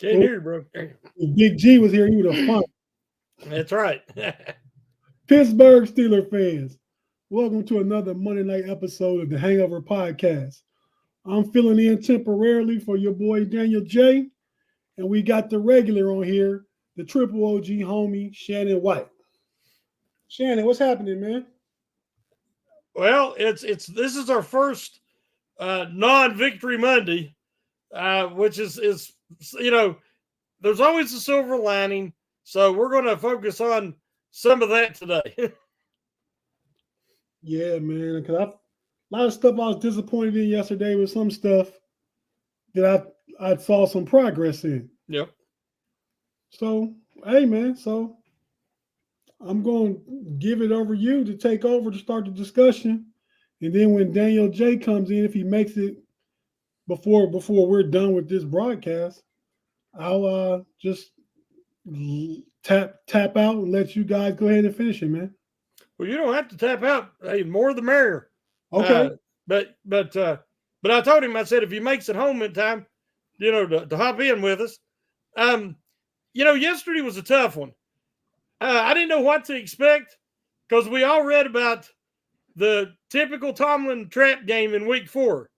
Can't hear you, bro. If Big G was here, he would have fun. That's right. Pittsburgh Steelers fans, welcome to another Monday night episode of the Hangover podcast. I'm filling in temporarily for your boy Daniel J, and we got the regular on here, the triple OG homie Shannon White. Shannon, what's happening, man? Well, it's this is our first non-victory Monday, which is there's always a silver lining. So we're going to focus on some of that today. Yeah, man, because a lot of stuff I was disappointed in yesterday with some stuff that I saw some progress in. Yep. So, hey, man, I'm going to give it over you to take over to start the discussion. And then when Daniel J comes in, if he makes it before we're done with this broadcast, I'll just tap out and let you guys go ahead and finish it, man. Well, you don't have to tap out. Hey, more the merrier. Okay. But I told him, I said, if he makes it home in time, to hop in with us. Yesterday was a tough one. I didn't know what to expect because we all read about the typical Tomlin trap game in week 4.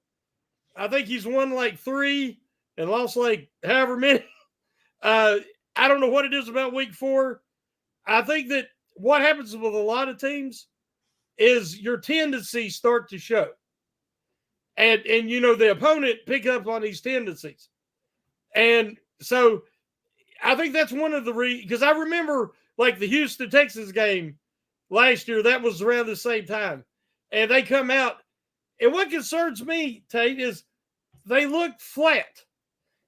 I think he's won like 3 and lost like however many. I don't know what it is about week 4. I think that what happens with a lot of teams is your tendencies start to show. And the opponent pick up on these tendencies. And so I think that's one of the because I remember like the Houston, Texas game last year, that was around the same time. And they come out. And what concerns me, Tate, is they look flat.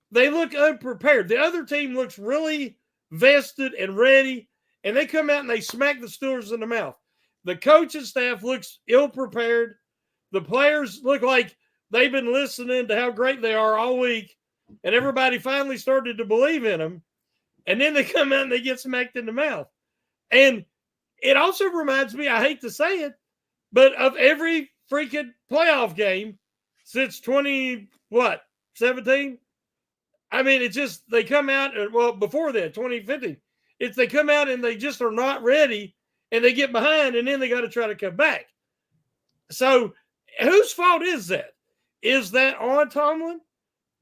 They look unprepared. The other team looks really vested and ready. And they come out and they smack the Steelers in the mouth. The coaching staff looks ill-prepared. The players look like they've been listening to how great they are all week. And everybody finally started to believe in them. And then they come out and they get smacked in the mouth. And it also reminds me, I hate to say it, but of every freaking playoff game since 17? I mean, it's just they come out, well, before that, 2015. It's they come out and they just are not ready and they get behind and then they got to try to come back. So whose fault is that? Is that on Tomlin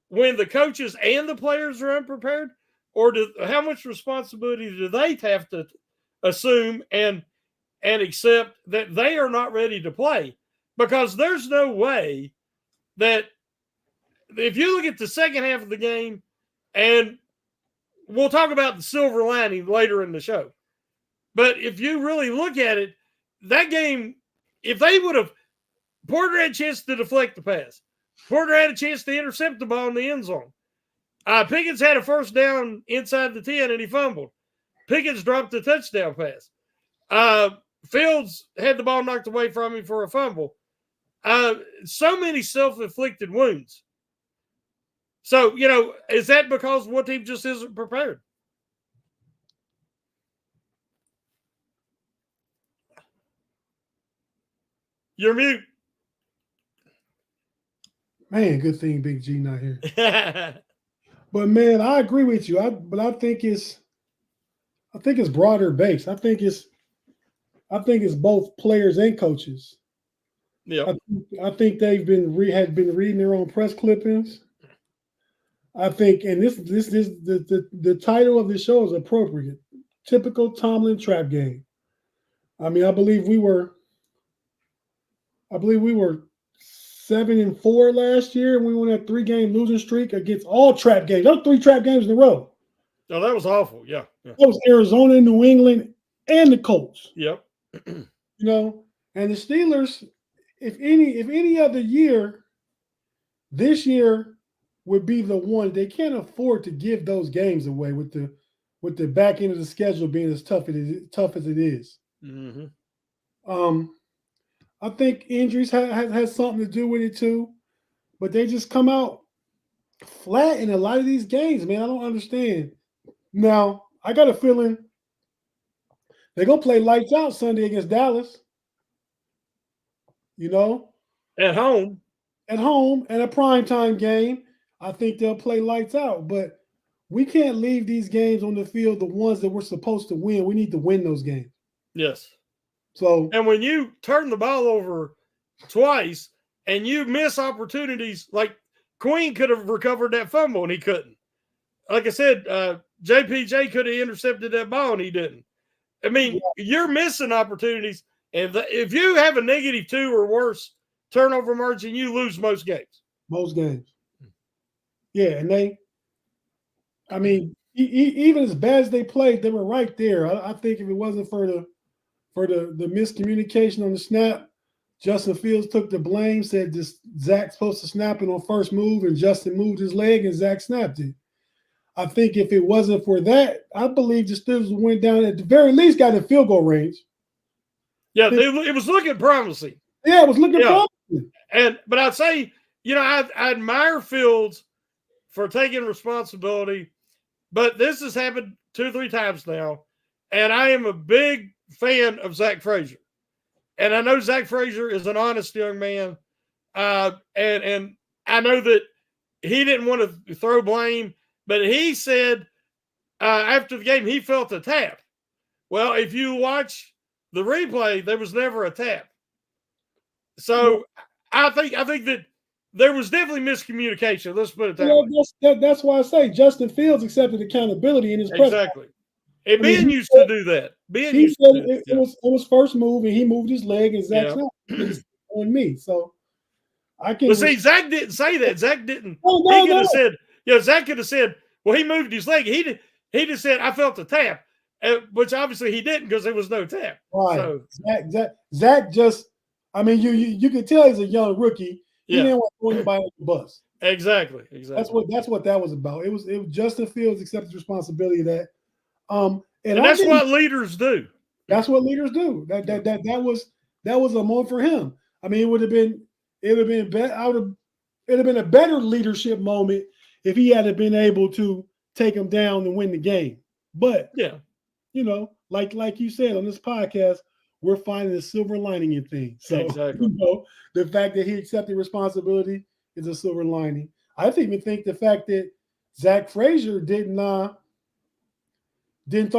when the coaches and the players are unprepared? Or how much responsibility do they have to assume and accept that they are not ready to play? Because there's no way that if you look at the second half of the game, and we'll talk about the silver lining later in the show, but if you really look at it, that game, if they would have, Porter had a chance to deflect the pass. Porter had a chance to intercept the ball in the end zone. Pickens had a first down inside the 10 and he fumbled. Pickens dropped the touchdown pass. Fields had the ball knocked away from him for a fumble. So many self-inflicted wounds. So, is that because one team just isn't prepared? You're mute. Man, good thing Big G not here. But man, I agree with you. But I think it's broader based. I think it's both players and coaches. Yeah. I think they've been reading their own press clippings. I think, and this the title of the show is appropriate. Typical Tomlin trap game. I mean, I believe we were 7-4 last year, and we went on a 3-game losing streak against all trap games. Those 3 trap games in a row. No, that was awful. Yeah. That was Arizona, New England, and the Colts. Yep. And the Steelers, if any other year, this year would be the one. They can't afford to give those games away with the back end of the schedule being as tough as it is. Mm-hmm. I think injuries has something to do with it too, but they just come out flat in a lot of these games, man. I don't understand. Now, I got a feeling they're going to play lights out Sunday against Dallas. At home. And a primetime game. I think they'll play lights out. But we can't leave these games on the field, the ones that we're supposed to win. We need to win those games. Yes. So, and when you turn the ball over twice and you miss opportunities, like Queen could have recovered that fumble and he couldn't. Like I said, JPJ could have intercepted that ball and he didn't. I mean, you're missing opportunities. And if you have a -2 or worse turnover margin, you lose most games. Most games. Yeah, and I mean, even as bad as they played, they were right there. I think if it wasn't for the miscommunication on the snap, Justin Fields took the blame, said this Zach's supposed to snap it on first move, and Justin moved his leg and Zach snapped it. I think if it wasn't for that, I believe the Steelers went down at the very least got in field goal range. Yeah, it was looking promising. Yeah, it was looking promising. But I'd say, I admire Fields for taking responsibility, but this has happened 2 or 3 times now, and I am a big fan of Zach Frazier. And I know Zach Frazier is an honest young man, and I know that he didn't want to throw blame, but he said after the game he felt a tap. Well, if you watch the replay, there was never a tap. So I think that there was definitely miscommunication. Let's put it that way. That's why I say Justin Fields accepted accountability in his presence. Exactly. And Ben used to do that. He said it was first move, and he moved his leg, and Zach's not on me. So I can. Well, see, Zach didn't say that. Zach didn't. He could have said, Zach could have said, well, he moved his leg. He just said, I felt a tap, which obviously he didn't because there was no tap. Right. So, Zach just, I mean, you can tell he's a young rookie. He didn't want to throw anybody on the bus. Exactly. That's what that was about. It was Justin Fields accepted responsibility of that. And that's what leaders do. That's what leaders do. That was a moment for him. I mean, it would have been a better leadership moment if he had been able to take him down and win the game. But like you said on this podcast, we're finding the silver lining in things. So exactly. The fact that he accepted responsibility is a silver lining. I even think the fact that Zach Frazier didn't throw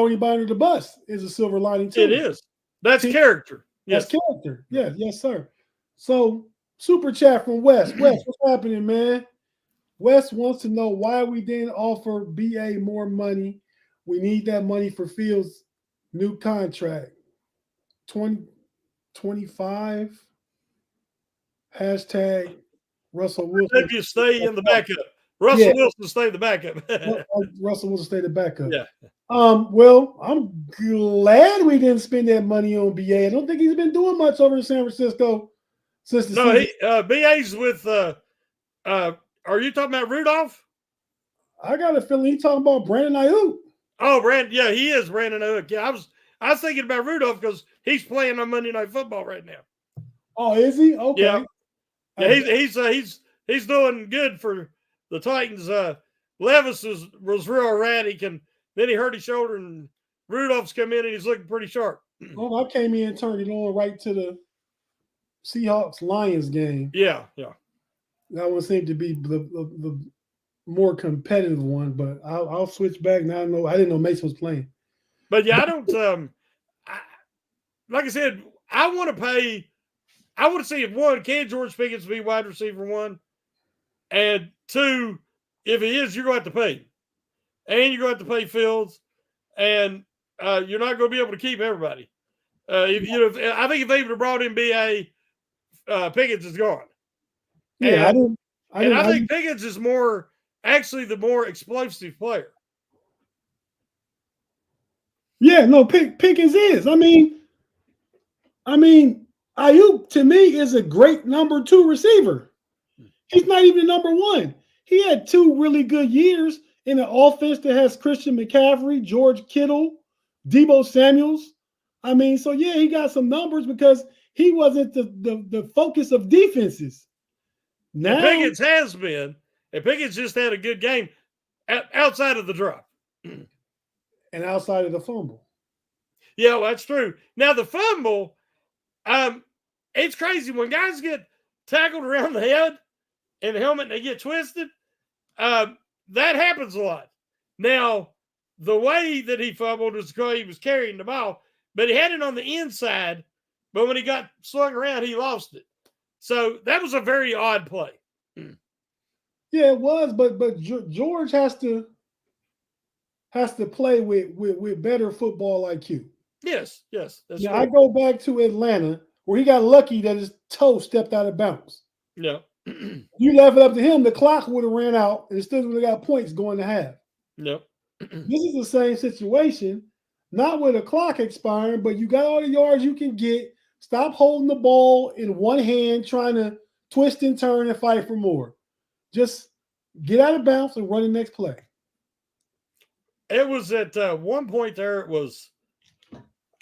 anybody under the bus is a silver lining too. It is. That's character. Yes. That's character. Yeah. Yes, sir. So super chat from Wes. Wes, what's happening, man? Wes wants to know why we didn't offer BA more money. We need that money for Fields' new contract. 2025. Hashtag Russell Wilson. If you stay in the backup. Russell Wilson stay the backup. Russell Wilson stay the backup. Yeah. Well, I'm glad we didn't spend that money on BA. I don't think he's been doing much over in San Francisco since the season. BA's with are you talking about Rudolph? I got a feeling he's talking about Brandon Ayuk. Oh, yeah, he is Brandon Ayuk. Yeah, I was thinking about Rudolph because he's playing on Monday Night Football right now. Oh, is he? Okay. Yeah, he's doing good for the Titans. Levis was real erratic, and then he hurt his shoulder, and Rudolph's come in, and he's looking pretty sharp. Oh, I came in and turned it on right to the Seahawks-Lions game. Yeah. That one seemed to be the more competitive one, but I'll switch back now. I didn't know Mason was playing. But yeah, I don't. Like I said, I want to see if one, can George Pickens be wide receiver 1, and 2, if he is, you're going to have to pay him, and you're going to have to pay Fields, and you're not going to be able to keep everybody. I think if they would have brought in BA, Pickens is gone. Yeah, I think Pickens is the more explosive player. Yeah, no, Pickens is. I mean, Ayuk to me is a great number 2 receiver. He's not even number 1. He had 2 really good years in an offense that has Christian McCaffrey, George Kittle, Deebo Samuels. I mean, so yeah, he got some numbers because he wasn't the focus of defenses. Now Pickens has been, and Pickens just had a good game outside of the drop. And outside of the fumble. Yeah, well, that's true. Now, the fumble, it's crazy. When guys get tackled around the head in the helmet and they get twisted, that happens a lot. Now, the way that he fumbled was because he was carrying the ball, but he had it on the inside. But when he got slung around, he lost it. So that was a very odd play. Yeah, it was, but George has to play with better football IQ. Yes, that's now true. I go back to Atlanta where he got lucky that his toe stepped out of bounds. Yeah. You left it up to him, the clock would have ran out and still would have got points going to half. Yep. This is the same situation, not with a clock expiring, but you got all the yards you can get. Stop holding the ball in one hand, trying to twist and turn and fight for more. Just get out of bounds and run the next play. It was at one point there. It was,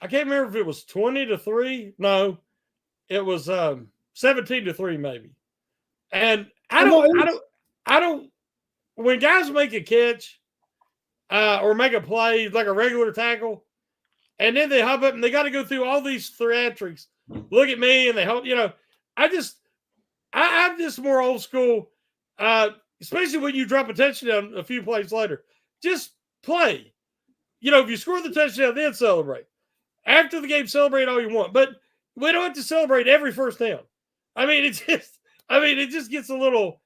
I can't remember if it was 20-3. No, it was 17-3 maybe. And I don't. When guys make a catch or make a play like a regular tackle, and then they hop up and they got to go through all these theatrics. Look at me, and they help. I'm just more old school. Especially when you drop a touchdown a few plays later, just play. If you score the touchdown, then celebrate. After the game, celebrate all you want, but we don't have to celebrate every first down. It just gets a little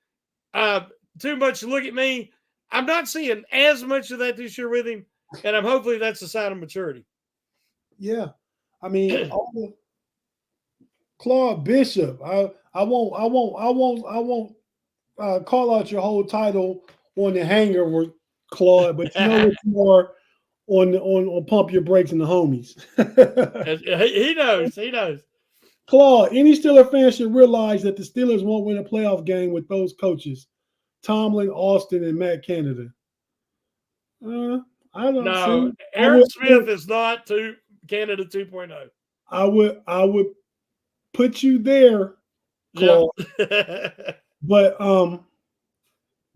too much. Look at me. I'm not seeing as much of that this year with him, and I'm hopefully that's a sign of maturity. Yeah, Claude Bishop. I won't call out your whole title on the Hangover, Claude, but you know what you are on Pump Your Brakes and the Homies. He knows. Claude, any Steeler fan should realize that the Steelers won't win a playoff game with those coaches, Tomlin, Austin, and Matt Canada. I don't know. Aaron Smith is not Canada 2.0. I would put you there, Claude. Yep. But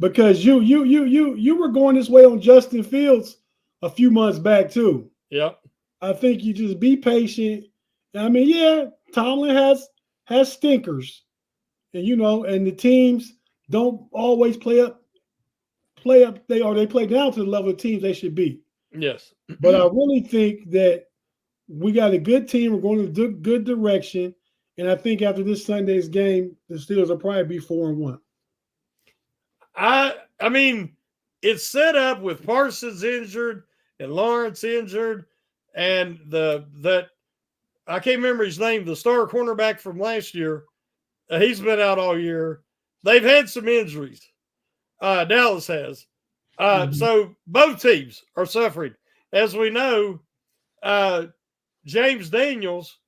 because you were going this way on Justin Fields a few months back too. Yep. I think you just be patient. Tomlin has stinkers, and and the teams don't always play up. They play down to the level of teams they should be. Yes. But I really think that we got a good team. We're going in a good direction. And I think after this Sunday's game, the Steelers will probably be 4-1. I mean, it's set up with Parsons injured and Lawrence injured, and that I can't remember his name, the star cornerback from last year. He's been out all year. They've had some injuries. Dallas has. So both teams are suffering. As we know, James Daniels,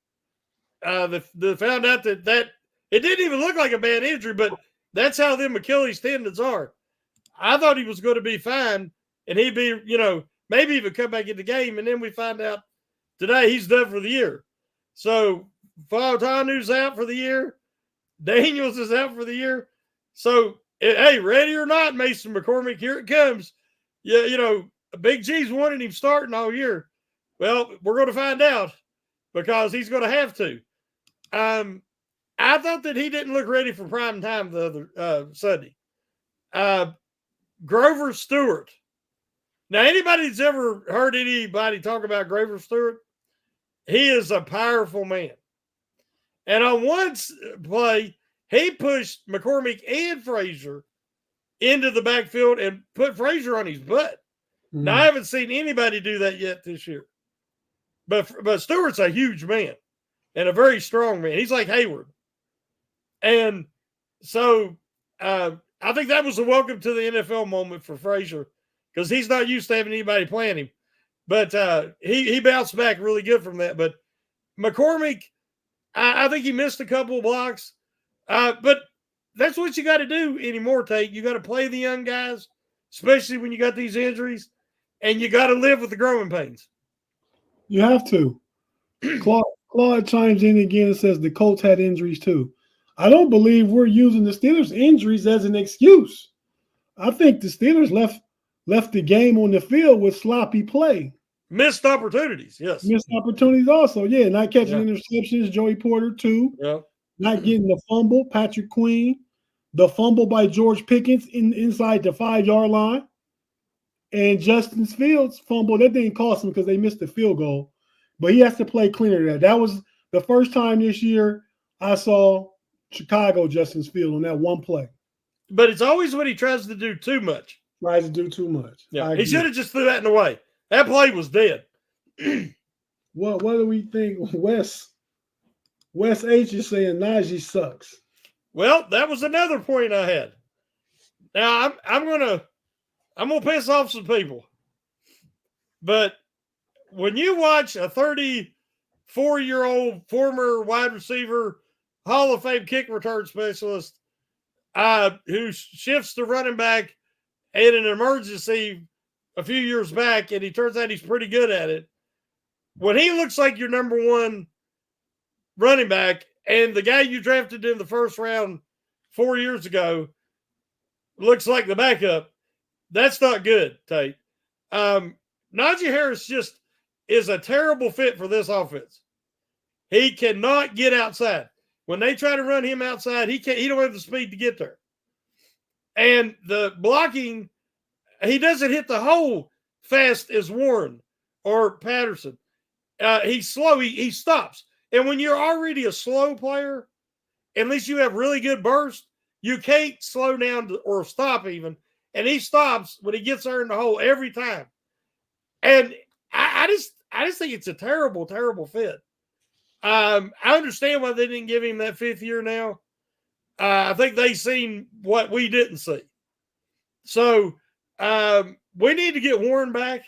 they found out that it didn't even look like a bad injury, but that's how them Achilles tendons are. I thought he was going to be fine, and he'd be, maybe even come back in the game, and then we find out today he's done for the year. So Fautanu's out for the year. Daniels is out for the year. So, hey, ready or not, Mason McCormick, here it comes. Yeah, Big G's wanted him starting all year. Well, we're going to find out because he's going to have to. I thought that he didn't look ready for prime time the other Sunday. Grover Stewart. Now, anybody that's ever heard anybody talk about Grover Stewart, he is a powerful man. And on one play, he pushed McCormick and Frazier into the backfield and put Frazier on his butt. Now, I haven't seen anybody do that yet this year. But Stewart's a huge man and a very strong man. He's like Hayward. And so I think that was a welcome to the NFL moment for Frazier because he's not used to having anybody playing him. But he bounced back really good from that. But McCormick, I think he missed a couple of blocks. But that's what you got to do anymore, Tate. You got to play the young guys, especially when you got these injuries, and you got to live with the growing pains. You have to. Claude chimes in again and says the Colts had injuries too. I don't believe we're using the Steelers' injuries as an excuse. I think the Steelers left the game on the field with sloppy play. Missed opportunities, yes. Missed opportunities also, yeah. Not catching interceptions, Joey Porter too. Yeah. Not getting the fumble, Patrick Queen. The fumble by George Pickens inside the 5-yard line. And Justin Fields fumble, that didn't cost him because they missed the field goal. But he has to play cleaner than that. That was the first time this year I saw Chicago Justin Fields on that one play. But it's always when he tries to do too much. Tries to do too much. Yeah, he should have just threw that in the way. That play was dead. What do we think? Wes H is saying Najee sucks. Well, that was another point I had. Now I'm gonna piss off some people. But when you watch a 34-year-old former wide receiver, Hall of Fame kick return specialist, who shifts to running back in an emergency a few years back, and he turns out he's pretty good at it. When he looks like your number one running back, and the guy you drafted in the first round 4 years ago looks like the backup, that's not good, Tate. Najee Harris just is a terrible fit for this offense. He cannot get outside. When they try to run him outside, he don't have the speed to get there. And the blocking, he doesn't hit the hole fast as Warren or Patterson. He's slow. He stops. And when you're already a slow player, unless you have really good burst, you can't slow down or stop even. And he stops when he gets there in the hole every time. And I just think it's a terrible, terrible fit. I understand why they didn't give him that 5th year now. I think they seen what we didn't see. So we need to get Warren back.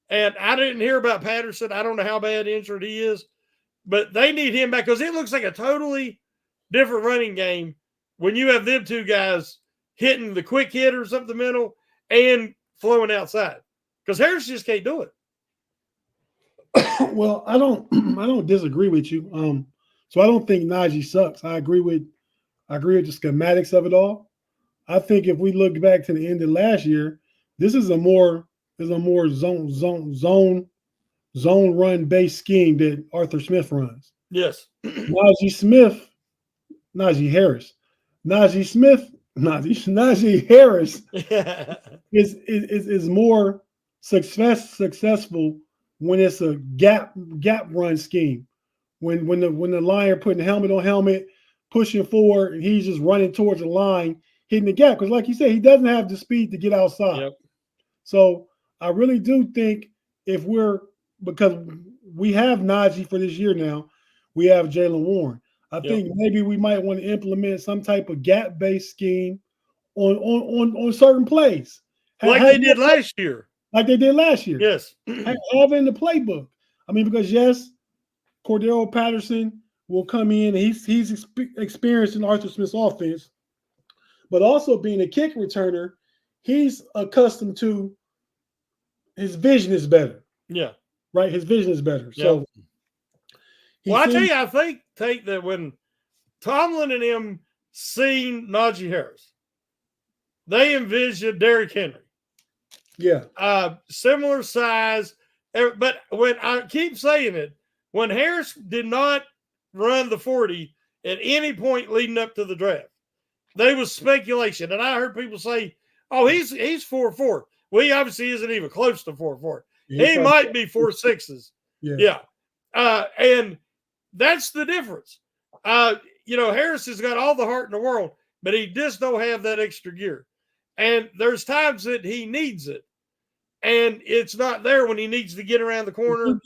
And I didn't hear about Patterson. I don't know how bad injured he is. But they need him back because it looks like a totally different running game when you have them two guys hitting the quick hitters up the middle and flowing outside. Because Harris just can't do it. Well, I don't disagree with you. So I don't think Najee sucks. I agree with the schematics of it all. I think if we look back to the end of last year, this is a more zone run based scheme that Arthur Smith runs. Yes. Najee Harris is more successful when it's a gap run scheme. When the lineman putting helmet on helmet, pushing forward, and he's just running towards the line, hitting the gap. Because like you said, he doesn't have the speed to get outside. Yep. So I really do think because we have Najee for this year now, we have Jaylen Warren. I think maybe we might want to implement some type of gap-based scheme on certain plays. Like they did last year. Yes. Have in the playbook. I mean, because yes, Cordero Patterson will come in. He's experienced in Arthur Smith's offense, but also being a kick returner, he's accustomed to his vision is better. Yeah. Right? His vision is better. Yeah. So I tell you, I think that when Tomlin and him seen Najee Harris, they envisioned Derrick Henry. Yeah. Similar size. But when I keep saying it, when Harris did not run the 40 at any point leading up to the draft, there was speculation. And I heard people say, oh, he's 4.4. Well, he obviously isn't even close to 4.4. He might be 4.6s. Yeah. And that's the difference. Harris has got all the heart in the world, but he just don't have that extra gear. And there's times that he needs it, and it's not there when he needs to get around the corner.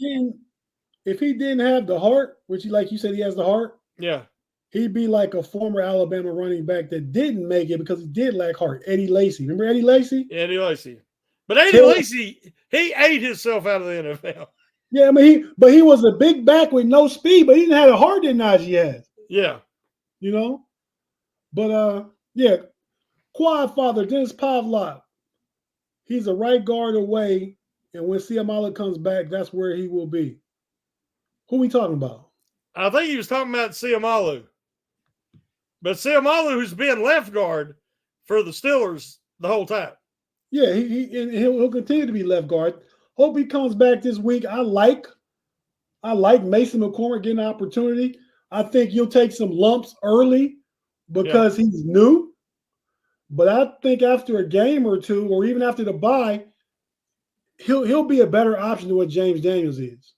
If he didn't have the heart, which like you said, he has the heart. Yeah. He'd be like a former Alabama running back that didn't make it because he did lack heart. Eddie Lacy. Remember Eddie Lacy? Eddie Lacy. But Eddie Lacy, he ate himself out of the NFL. Yeah, I mean, he was a big back with no speed, but he didn't have the heart that Najee has. Yeah. But Quad Father, Dennis Pavlov, he's a right guard away, and when Siamala comes back, that's where he will be. Who are we talking about? I think he was talking about Siamalu. But Siamalu, who's been left guard for the Steelers the whole time. Yeah, he'll continue to be left guard. Hope he comes back this week. I like Mason McCormick getting an opportunity. I think he'll take some lumps early because he's new. But I think after a game or two, or even after the bye, he'll be a better option than what James Daniels is.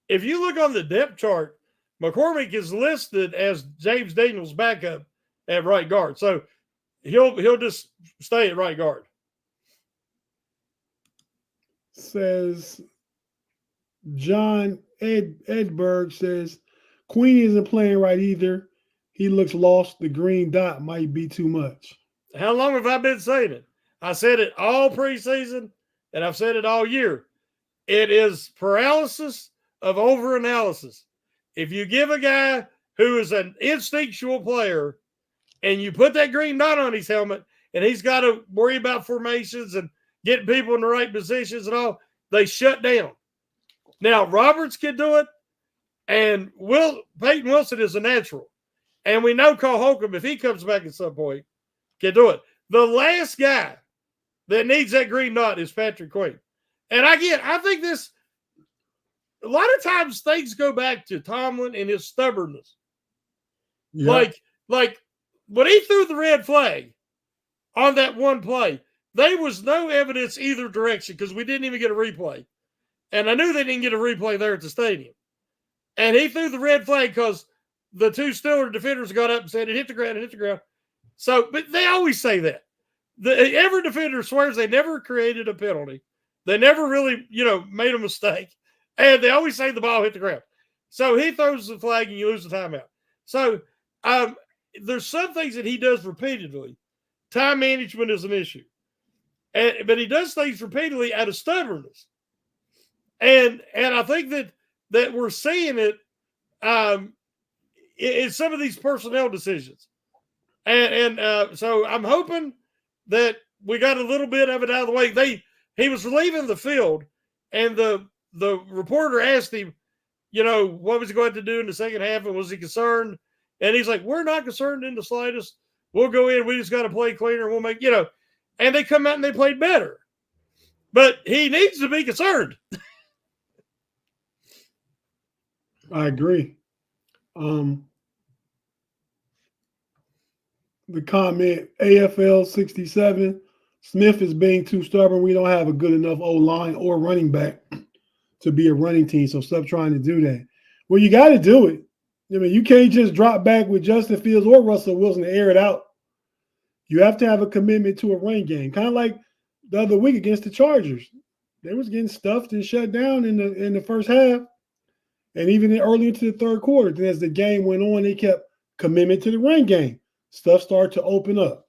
If you look on the depth chart, McCormick is listed as James Daniels' backup at right guard. So he'll just stay at right guard. Says John Edberg says Queen isn't playing right either. He looks lost. The green dot might be too much. How long have I been saying it? I said it all preseason, and I've said it all year. It is paralysis of overanalysis. If you give a guy who is an instinctual player and you put that green dot on his helmet and he's got to worry about formations and getting people in the right positions and all, they shut down. Now, Roberts can do it, and Peyton Wilson is a natural. And we know Cole Holcomb, if he comes back at some point, can do it. The last guy that needs that green dot is Patrick Queen. And I think this, a lot of times things go back to Tomlin and his stubbornness. Yeah. Like when he threw the red flag on that one play, there was no evidence either direction because we didn't even get a replay. And I knew they didn't get a replay there at the stadium. And he threw the red flag because the two Steelers defenders got up and said it hit the ground. So, but they always say that. Every defender swears they never created a penalty. They never really, made a mistake. And they always say the ball hit the ground. So he throws the flag and you lose the timeout. So there's some things that he does repeatedly. Time management is an issue. But he does things repeatedly out of stubbornness. And I think that we're seeing it in some of these personnel decisions. And so I'm hoping that we got a little bit of it out of the way. He was leaving the field, and the reporter asked him, what was he going to do in the second half, and was he concerned? And he's like, we're not concerned in the slightest. We'll go in. We just got to play cleaner. We'll make, and they come out and they played better. But he needs to be concerned. I agree. The comment, AFL 67, Smith is being too stubborn. We don't have a good enough O-line or running back to be a running team, so stop trying to do that. Well, you got to do it. I mean, you can't just drop back with Justin Fields or Russell Wilson to air it out. You have to have a commitment to a run game, kind of like the other week against the Chargers. They was getting stuffed and shut down in the first half, and even early into the third quarter. Then as the game went on, they kept commitment to the run game. Stuff started to open up.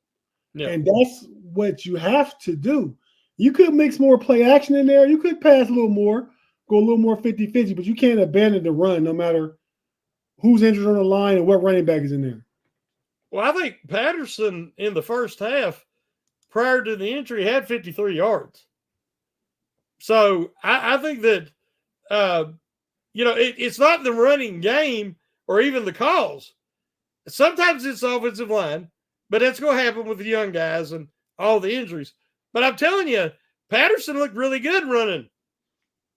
Yeah. And that's what you have to do. You could mix more play action in there. You could pass a little more, go a little more 50-50, but you can't abandon the run no matter who's injured on the line and what running back is in there. Well, I think Patterson in the first half, prior to the injury, had 53 yards. So I think that, it's not the running game or even the calls. Sometimes it's the offensive line, but that's going to happen with the young guys and all the injuries. But I'm telling you, Patterson looked really good running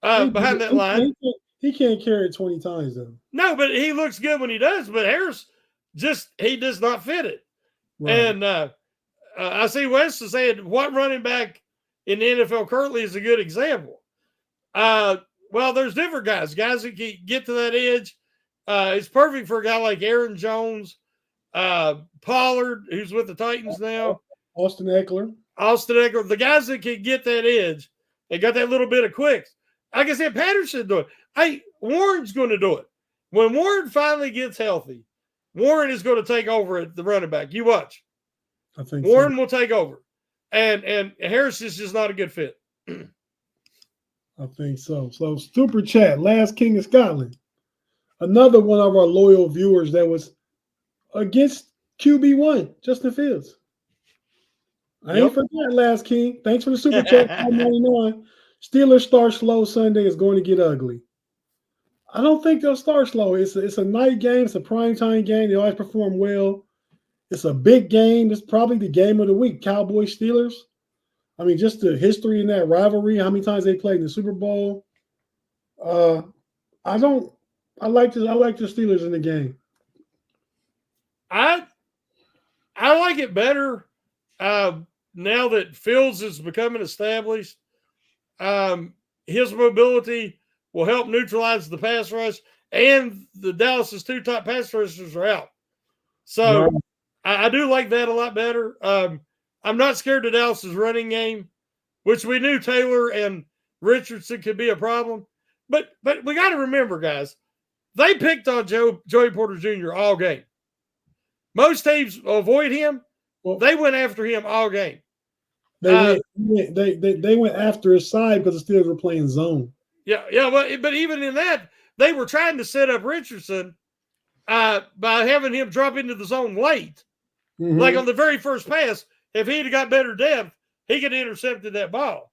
behind that line. He can't carry it 20 times, though. No, but he looks good when he does. But Harris he does not fit it. Right. And I see Wes is saying, what running back in the NFL currently is a good example? Well, there's different guys that can get to that edge. It's perfect for a guy like Aaron Jones, Pollard, who's with the Titans now. Austin Eckler. The guys that can get that edge, they got that little bit of quicks. Like I said, Patterson do it. Hey, Warren's going to do it. When Warren finally gets healthy, Warren is going to take over at the running back. You watch. I think Warren will take over. And Harris is just not a good fit. I think so. So, Super Chat, Last King of Scotland. Another one of our loyal viewers that was against QB1, Justin Fields. I ain't forgot, Last King. Thanks for the Super Chat. 599. Steelers start slow Sunday is going to get ugly. I don't think they'll start slow. It's a night game. It's a primetime game. They always perform well. It's a big game. It's probably the game of the week, Cowboys Steelers. I mean, just the history in that rivalry, how many times they played in the Super Bowl. I like the Steelers in the game. I like it better now that Fields is becoming established. His mobility will help neutralize the pass rush, and the Dallas's two top pass rushers are out. So Right. I do like that a lot better. I'm not scared of Dallas's running game, which we knew Taylor and Richardson could be a problem. But we got to remember, guys, they picked on Joey Porter Jr. all game. Most teams avoid him. Well, they went after him all game. They went after his side because the Steelers were playing zone. Yeah. But even in that, they were trying to set up Richardson by having him drop into the zone late. Mm-hmm. Like on the very first pass, if he'd got better depth, he could have intercepted that ball.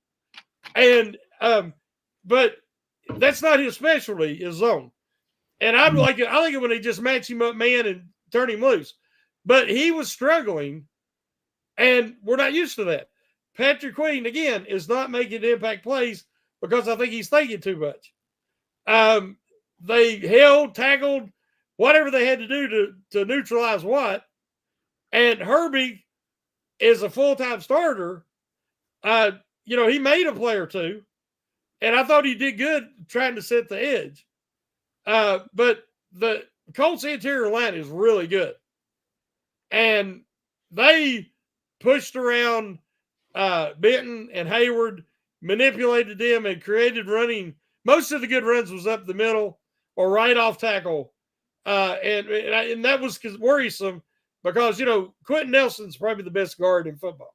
And but that's not his specialty, his zone. And I like it when they just match him up man and turn him loose. But he was struggling, and we're not used to that. Patrick Queen, again, is not making impact plays because I think he's thinking too much. They held, tackled, whatever they had to do to neutralize Watt. And Herbie is a full-time starter. He made a play or two, and I thought he did good trying to set the edge. But the Colts interior line is really good. And they pushed around Benton and Hayward, manipulated them, and created running. Most of the good runs was up the middle or right off tackle. And that was worrisome because, Quentin Nelson's probably the best guard in football.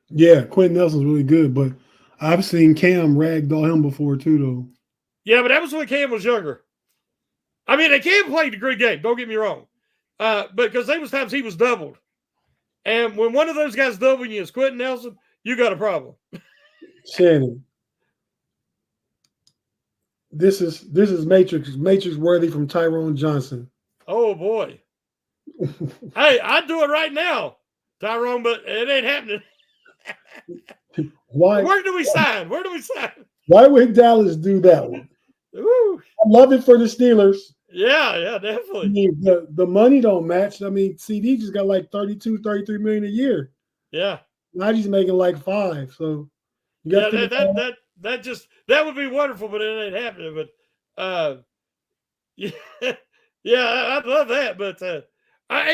Yeah, Quentin Nelson's really good, but I've seen Cam ragdoll him before too, though. Yeah, but that was when Cam was younger. I mean, Cam played a great game. Don't get me wrong. But because there was times he was doubled. And when one of those guys doubling you is Quentin Nelson, you got a problem. Shannon, this is Matrix worthy from Tyrone Johnson. Oh boy. Hey, I'd do it right now, Tyrone, but it ain't happening. Why? Where do we sign? Why would Dallas do that one? Ooh. I love it for the Steelers. Yeah, definitely. I mean, the money don't match. I mean, CD just got like 32, 33 million a year. Yeah. Now he's making like $5. So that would be wonderful, but it ain't happening. But I'd love that. But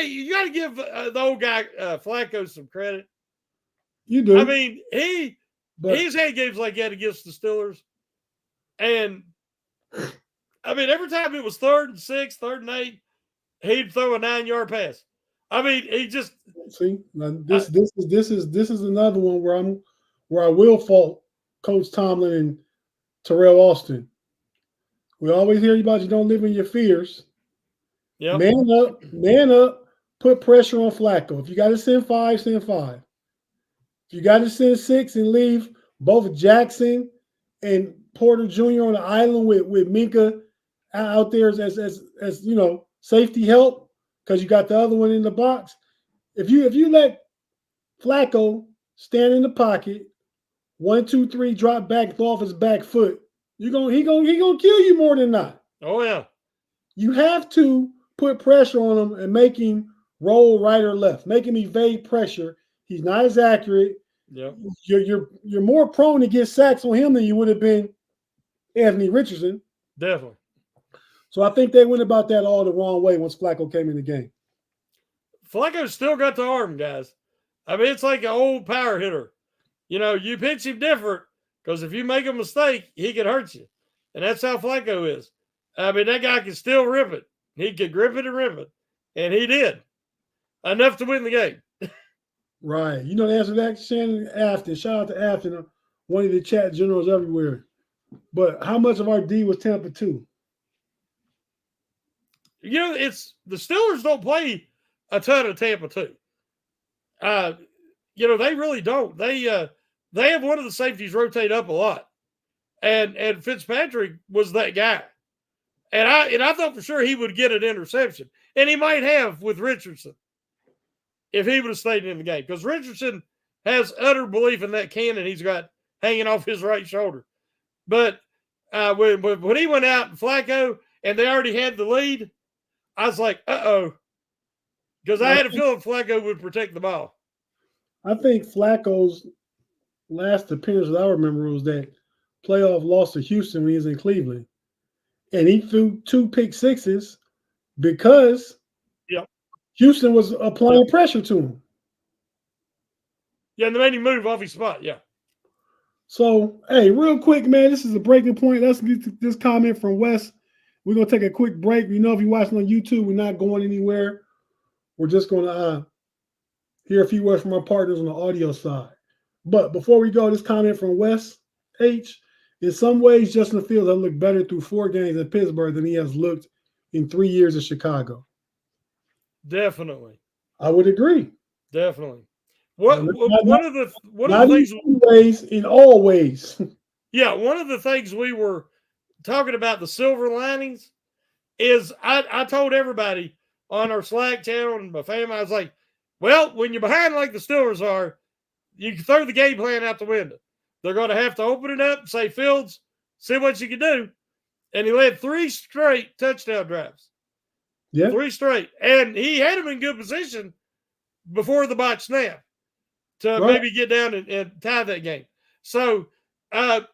you got to give the old guy Flacco some credit. You do. I mean, he's had games like that against the Steelers, and I mean, every time it was 3rd and 6, 3rd and 8, he'd throw a 9-yard pass. I mean, he just see. This is another one where I will fault Coach Tomlin and Terrell Austin. We always hear about you don't live in your fears. Yep. Man up, put pressure on Flacco. If you got to send 5, send 5. If you got to send 6 and leave both Jackson and Porter Jr. on the island with Minka out there as safety help, because you got the other one in the box. If you let Flacco stand in the pocket, 1, 2, 3, drop back, throw off his back foot, he gonna kill you more than not. Oh yeah. You have to put pressure on him and make him roll right or left, make him evade pressure. He's not as accurate. Yeah. You're more prone to get sacks on him than you would have been Anthony Richardson. Definitely. So I think they went about that all the wrong way once Flacco came in the game. Flacco's still got the arm, guys. I mean, it's like an old power hitter. You pitch him different because if you make a mistake, he can hurt you. And that's how Flacco is. I mean, that guy can still rip it. He could grip it and rip it. And he did. Enough to win the game. Right. You know the answer to that, Shannon? Afton. Shout out to Afton, one of the chat generals everywhere. But how much of our D was Tampa 2? It's the Steelers don't play a ton of Tampa 2. They really don't. They have one of the safeties rotate up a lot. And Fitzpatrick was that guy. And I thought for sure he would get an interception. And he might have with Richardson if he would have stayed in the game. Because Richardson has utter belief in that cannon he's got hanging off his right shoulder. But when he went out and Flacco and they already had the lead, I was like, uh-oh. Because I had a feeling Flacco would protect the ball. I think Flacco's last appearance that I remember was that playoff loss to Houston when he was in Cleveland. And he threw 2 pick-sixes because Yep. Houston was applying pressure to him. Yeah, and they made him move off his spot. Yeah. So, hey, real quick, man, this is a breaking point. Let's get this comment from Wes. We're going to take a quick break. You know, if you're watching on YouTube, we're not going anywhere. We're just going to hear a few words from our partners on the audio side. But before we go, this comment from Wes H. In some ways, Justin Fields has looked better through 4 games in Pittsburgh than he has looked in 3 years in Chicago. Definitely. I would agree. Definitely. One of the things, in ways, in all ways. Yeah, one of the things we were talking about, the silver linings, is I told everybody on our Slack channel and my family, I was like, well, when you're behind like the Steelers are, you can throw the game plan out the window. They're going to have to open it up and say, Fields, see what you can do. And he led 3 straight touchdown drives. Yeah. 3 straight. And he had him in good position before the botch snap to maybe get down and tie that game. So I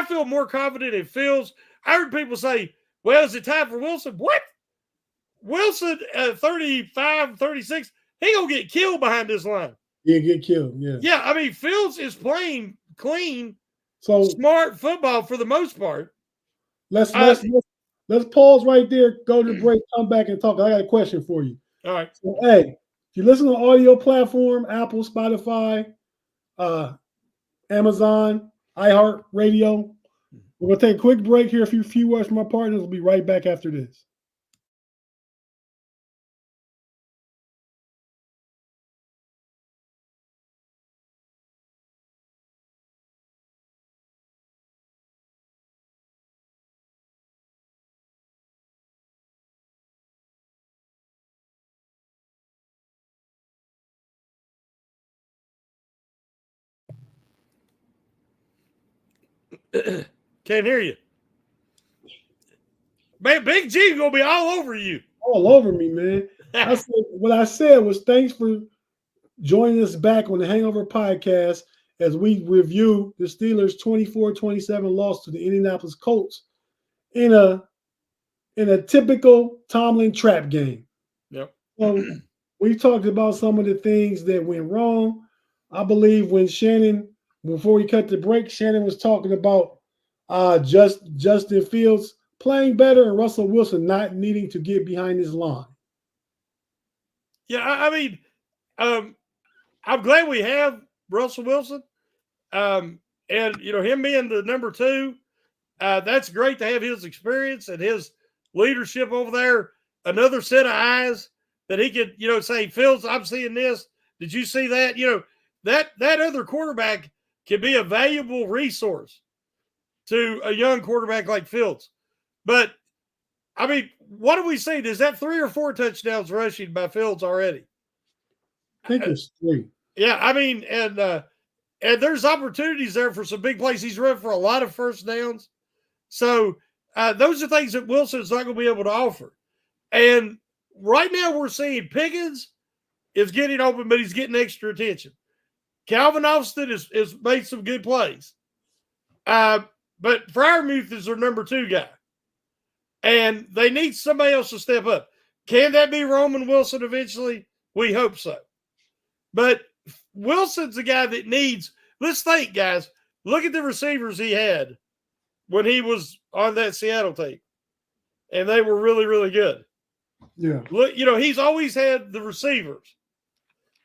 feel more confident in Fields. I heard people say, well, is it time for Wilson? What? Wilson at 35, 36, he going to get killed behind this line. Yeah, get killed. Yeah. Yeah, I mean, Fields is playing clean, smart football for the most part. Let's pause right there, go to the break, come back and talk. I got a question for you. All right. So, hey, if you listen to audio platform, Apple, Spotify, Amazon, iHeartRadio, we're going to take a quick break here, a few words from our partners. We'll be right back after this. Can't hear you. Man, Big G going to be all over you. All over me, man. What I said was thanks for joining us back on the Hangover podcast as we review the Steelers' 24-27 loss to the Indianapolis Colts in a typical Tomlin trap game. Yep. So we talked about some of the things that went wrong. I believe when Shannon, before we cut the break, Shannon was talking about Justin Fields playing better and Russell Wilson not needing to get behind his line. Yeah, I mean, I'm glad we have Russell Wilson. And, you know, him being the number 2, that's great to have his experience and his leadership over there. Another set of eyes that he could, you know, say, Fields, I'm seeing this. Did you see that? You know, that other quarterback can be a valuable resource to a young quarterback like Fields. But, I mean, what do we see? Is that 3 or 4 touchdowns rushing by Fields already? I think it's 3. Yeah, I mean, and there's opportunities there for some big plays. He's run for a lot of first downs. So those are things that Wilson's not going to be able to offer. And right now we're seeing Pickens is getting open, but he's getting extra attention. Calvin Austin is made some good plays. But Freiermuth is their number 2 guy. And they need somebody else to step up. Can that be Roman Wilson eventually? We hope so. But Wilson's a guy that needs – let's think, guys. Look at the receivers he had when he was on that Seattle team. And they were really, really good. Yeah. Look, you know, he's always had the receivers.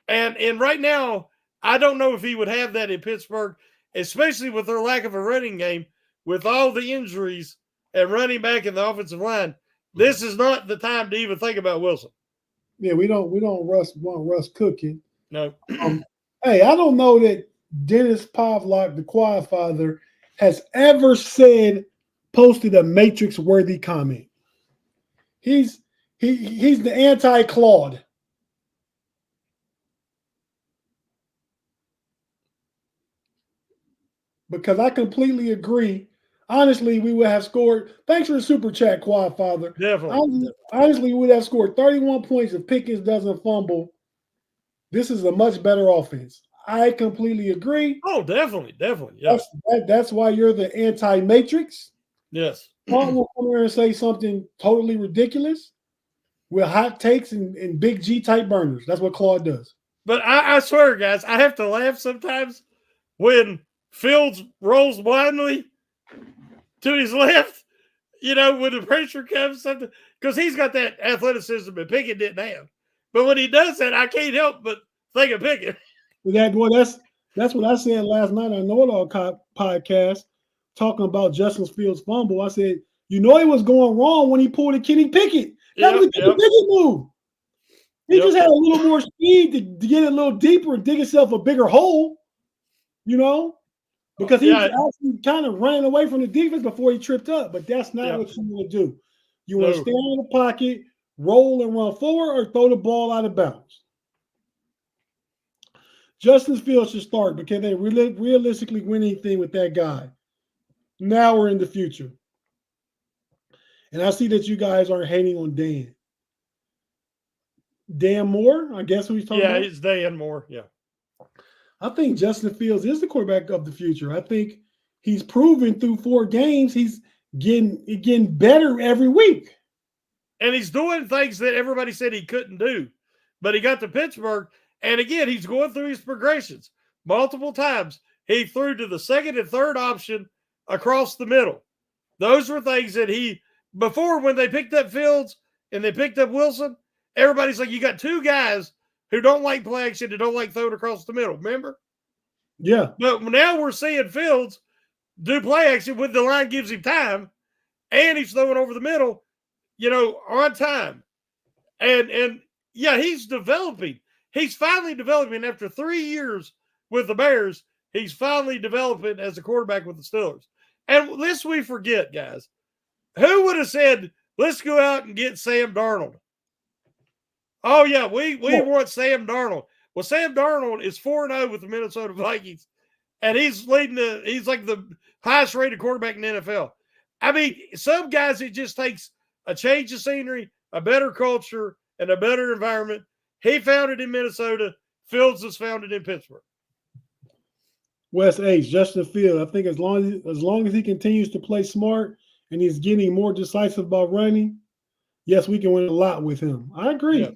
And right now, I don't know if he would have that in Pittsburgh, especially with their lack of a running game, with all the injuries and running back in the offensive line. This is not the time to even think about Wilson. Yeah, we don't want Russ cooking. No. Hey, I don't know that Dennis Pavlak, the Quad Father, has ever posted a Matrix-worthy comment. He's the anti-Claude. Because I completely agree. Honestly, we would have scored. Thanks for the super chat, Quad Father. Definitely. Honestly, we would have scored 31 points if Pickens doesn't fumble. This is a much better offense. I completely agree. Oh, definitely. Yeah. That's why you're the anti-matrix. Yes. Paul will come here and say something totally ridiculous with hot takes and big G type burners. That's what Claude does. But I swear, guys, I have to laugh sometimes when Fields rolls blindly to his left, when the pressure comes, something because he's got that athleticism and Pickett didn't have. But when he does that, I can't help but think of Pickett. That's what I said last night on Know It All podcast, talking about Justin Fields' fumble. I said, he was going wrong when he pulled a Kenny Pickett. That was a Kenny Pickett move. He just had a little more speed to get it a little deeper and dig himself a bigger hole, because he actually kind of ran away from the defense before he tripped up. But that's not what you want to do. You want to stand in the pocket, roll and run forward, or throw the ball out of bounds. Justin Fields should start, but can they realistically win anything with that guy now or in the future? And I see that you guys are hating on Dan. Dan Moore, I guess who he's talking about? Yeah, it's Dan Moore. Yeah. I think Justin Fields is the quarterback of the future. I think he's proven through 4 games he's getting better every week. And he's doing things that everybody said he couldn't do. But he got to Pittsburgh, and again, he's going through his progressions. Multiple times, he threw to the second and third option across the middle. Those were things that before when they picked up Fields and they picked up Wilson, everybody's like, you got 2 guys who don't like play action and don't like throwing across the middle. Remember? Yeah. But now we're seeing Fields do play action when the line gives him time, and he's throwing over the middle, on time. And he's developing. He's finally developing after 3 years with the Bears. He's finally developing as a quarterback with the Steelers. And lest we forget, guys, who would have said, let's go out and get Sam Darnold? Oh, yeah, we want Sam Darnold. Well, Sam Darnold is 4-0 with the Minnesota Vikings, and he's like the highest rated quarterback in the NFL. I mean, some guys, it just takes a change of scenery, a better culture, and a better environment. He found it in Minnesota. Fields has found it in Pittsburgh. West H, Justin Fields. I think as long as he continues to play smart and he's getting more decisive about running, yes, we can win a lot with him. I agree. Yeah,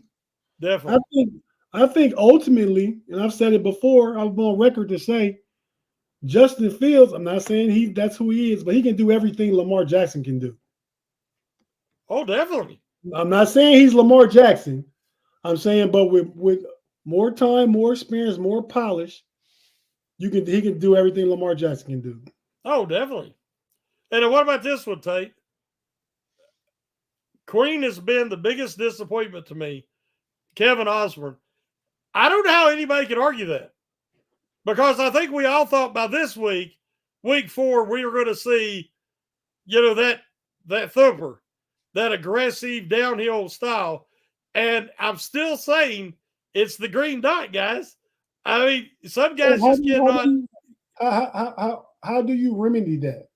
definitely. I think ultimately, and I've said it before, I've been on record to say, Justin Fields, I'm not saying that's who he is, but he can do everything Lamar Jackson can do. Oh, definitely. I'm not saying he's Lamar Jackson. I'm saying, but with more time, more experience, more polish, he can do everything Lamar Jackson can do. Oh, definitely. And what about this one, Tate? Queen has been the biggest disappointment to me. Kevin Osborne. I don't know how anybody could argue that. Because I think we all thought by this week 4, we were going to see, that thumper, that aggressive downhill style. And I'm still saying it's the green dot, guys. I mean, some guys cannot. How do you remedy that?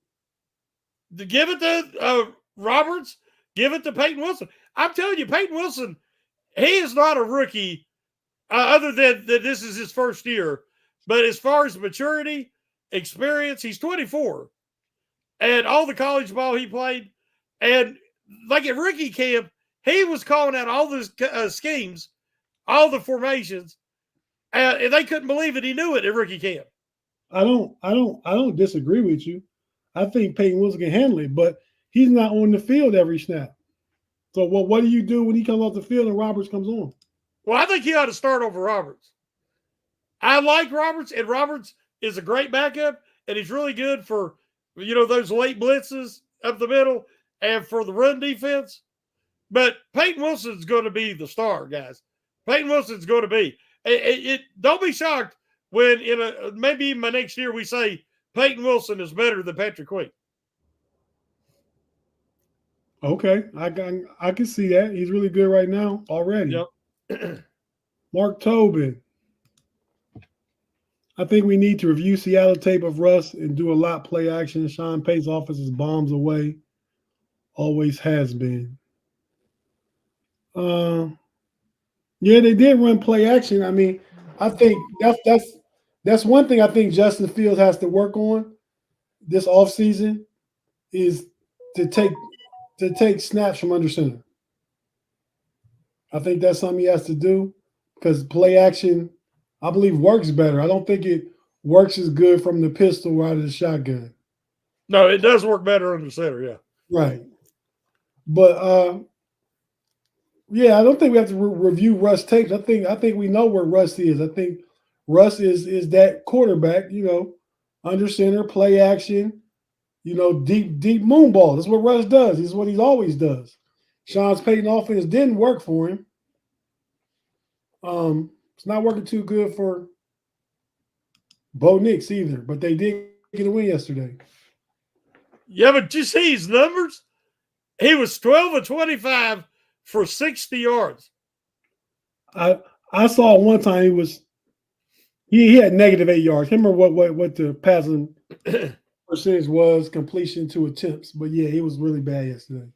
To give it to Roberts, give it to Peyton Wilson. I'm telling you, Peyton Wilson, he is not a rookie, other than that this is his first year. But as far as maturity, experience, he's 24. And all the college ball he played. And like at rookie camp, he was calling out all the schemes, all the formations. And they couldn't believe it. He knew it at rookie camp. I don't disagree with you. I think Peyton Wilson can handle it, but he's not on the field every snap. So what do you do when he comes off the field and Roberts comes on? Well, I think he ought to start over Roberts. I like Roberts, and Roberts is a great backup, and he's really good for, those late blitzes up the middle and for the run defense. But Peyton Wilson's going to be the star, guys. Peyton Wilson's going to be. Don't be shocked when maybe in my next year we say Peyton Wilson is better than Patrick Queen. Okay, I can see that. He's really good right now already. Yep. Mark Tobin. I think we need to review Seattle tape of Russ and do a lot play action. Sean Payton's offense is bombs away. Always has been. Yeah, they did run play action. I mean, I think that's That's one thing I think Justin Fields has to work on this offseason is to take snaps from under center. I think that's something he has to do because play action, I believe, works better. I don't think it works as good from the pistol or out of the shotgun. No, it does work better under center, yeah. Right. But yeah, I don't think we have to review Russ tapes. I think we know where Russ is. I think Russ is that quarterback, under center, play action, deep moon ball. That's what Russ does. It's what he always does. Sean's Payton offense didn't work for him. It's not working too good for Bo Nix either, but they did get a win yesterday. Yeah, but you see his numbers? He was 12 of 25 for 60 yards. I saw one time he had -8 yards. I can't remember what the passing percentage was, completion to attempts, but yeah, he was really bad yesterday.